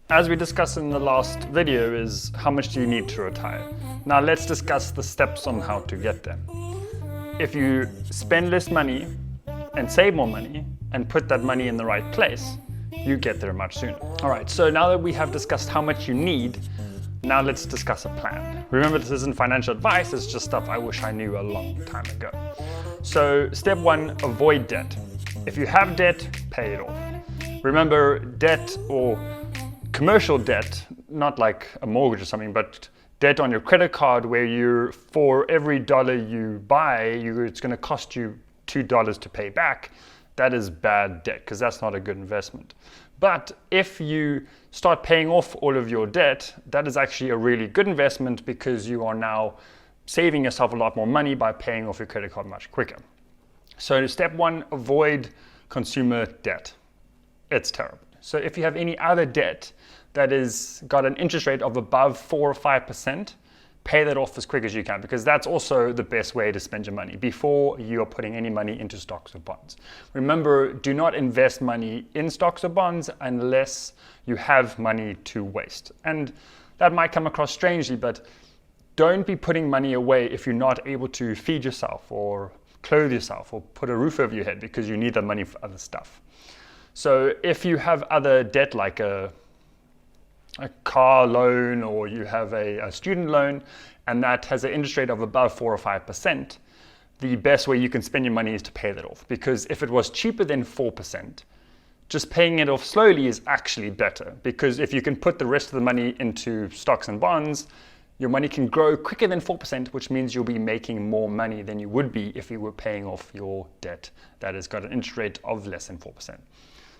As we discussed in the last video is how much do you need to retire. Now let's discuss the steps on how to get there. If you spend less money and save more money and put that money in the right place, you get there much sooner. All right, so now that we have discussed how much you need, now let's discuss a plan. Remember, this isn't financial advice, it's just stuff I wish I knew a long time ago. So step one, avoid debt. If you have debt, pay it off. Remember, debt or commercial debt, not like a mortgage or something, but debt on your credit card where for every dollar you buy, it's going to cost you $2 to pay back. That is bad debt because that's not a good investment. But if you start paying off all of your debt, that is actually a really good investment because you are now saving yourself a lot more money by paying off your credit card much quicker. So step one, avoid consumer debt. It's terrible. So if you have any other debt that is got an interest rate of above 4 or 5%, pay that off as quick as you can because that's also the best way to spend your money before you are putting any money into stocks or bonds. Remember, do not invest money in stocks or bonds unless you have money to waste. And that might come across strangely, but don't be putting money away if you're not able to feed yourself or clothe yourself or put a roof over your head because you need that money for other stuff. So if you have other debt like a car loan or you have a student loan and that has an interest rate of above 4 or 5%, the best way you can spend your money is to pay that off. Because if it was cheaper than 4%, just paying it off slowly is actually better. Because if you can put the rest of the money into stocks and bonds, your money can grow quicker than 4%, which means you'll be making more money than you would be if you were paying off your debt that has got an interest rate of less than 4%.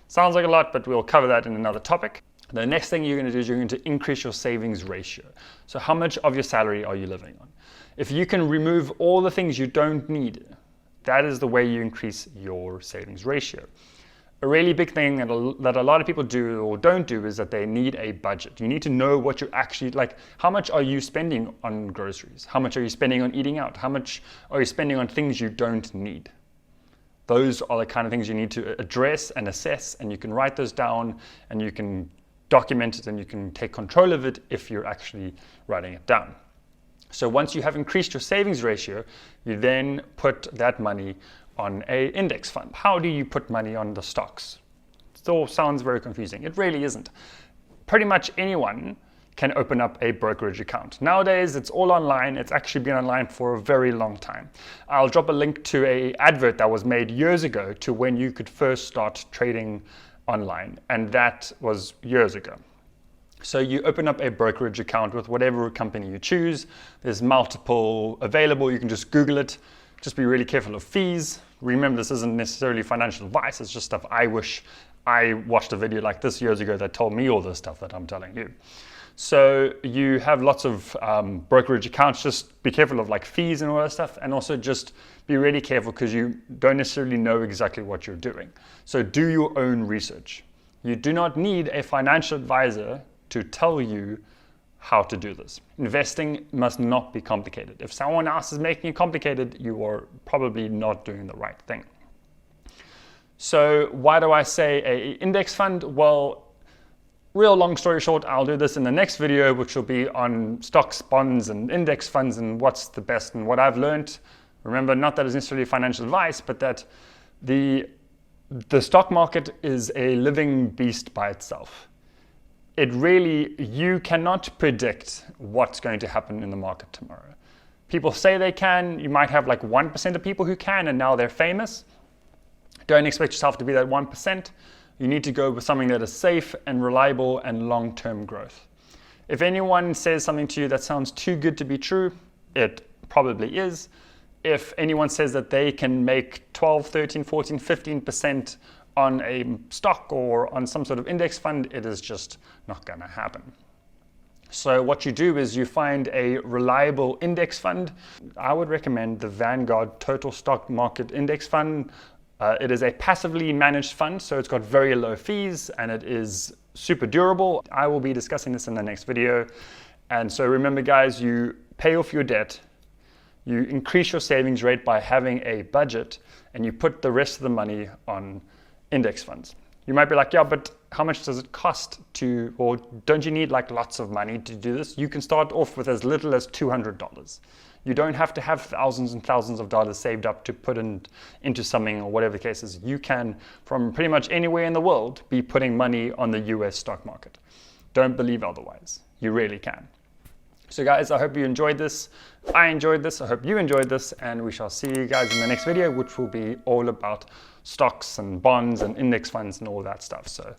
Sounds like a lot, but we'll cover that in another topic. The next thing you're going to do is you're going to increase your savings ratio. So how much of your salary are you living on? If you can remove all the things you don't need, that is the way you increase your savings ratio. A really big thing that a lot of people do or don't do is that they need a budget. You need to know what you're actually, like, how much are you spending on groceries? How much are you spending on eating out? How much are you spending on things you don't need? Those are the kind of things you need to address and assess, and you can write those down and you can document it and you can take control of it if you're actually writing it down. So once you have increased your savings ratio, you then put that money on an index fund. How do you put money on the stocks? It all sounds very confusing. It really isn't. Pretty much anyone can open up a brokerage account. Nowadays, it's all online. It's actually been online for a very long time. I'll drop a link to an advert that was made years ago to when you could first start trading online, and that was years ago. So you open up a brokerage account with whatever company you choose. There's multiple available. You can just Google it. Just be really careful of fees. Remember, this isn't necessarily financial advice. It's just stuff I wish I watched a video like this years ago that told me all this stuff that I'm telling you. So you have lots of brokerage accounts. Just be careful of like fees and all that stuff, and also just be really careful because you don't necessarily know exactly what you're doing. So do your own research. You do not need a financial advisor to tell you how to do this. Investing must not be complicated. If someone else is making it complicated, you are probably not doing the right thing. So why do I say an index fund? Well, real long story short, I'll do this in the next video, which will be on stocks, bonds, and index funds and what's the best and what I've learned. Remember, not that it's necessarily financial advice, but that the stock market is a living beast by itself. You cannot predict what's going to happen in the market tomorrow. People say they can. You might have like 1% of people who can, and now they're famous. Don't expect yourself to be that 1%. You need to go with something that is safe and reliable and long-term growth. If anyone says something to you that sounds too good to be true, it probably is. If anyone says that they can make 12, 13, 14, 15% on a stock or on some sort of index fund, it is just not going to happen. So what you do is you find a reliable index fund. I would recommend the Vanguard Total Stock Market Index Fund. It is a passively managed fund, so it's got very low fees and it is super durable. I will be discussing this in the next video. And so remember guys, you pay off your debt, you increase your savings rate by having a budget, and you put the rest of the money on index funds. You might be like, yeah, but how much does it cost to, or don't you need like lots of money to do this? You can start off with as little as $200. You don't have to have thousands and thousands of dollars saved up to put into something or whatever the case is. You can, from pretty much anywhere in the world, be putting money on the US stock market. Don't believe otherwise. You really can. So guys, I hope you enjoyed this. I enjoyed this. I hope you enjoyed this. And we shall see you guys in the next video, which will be all about stocks and bonds and index funds and all that stuff. So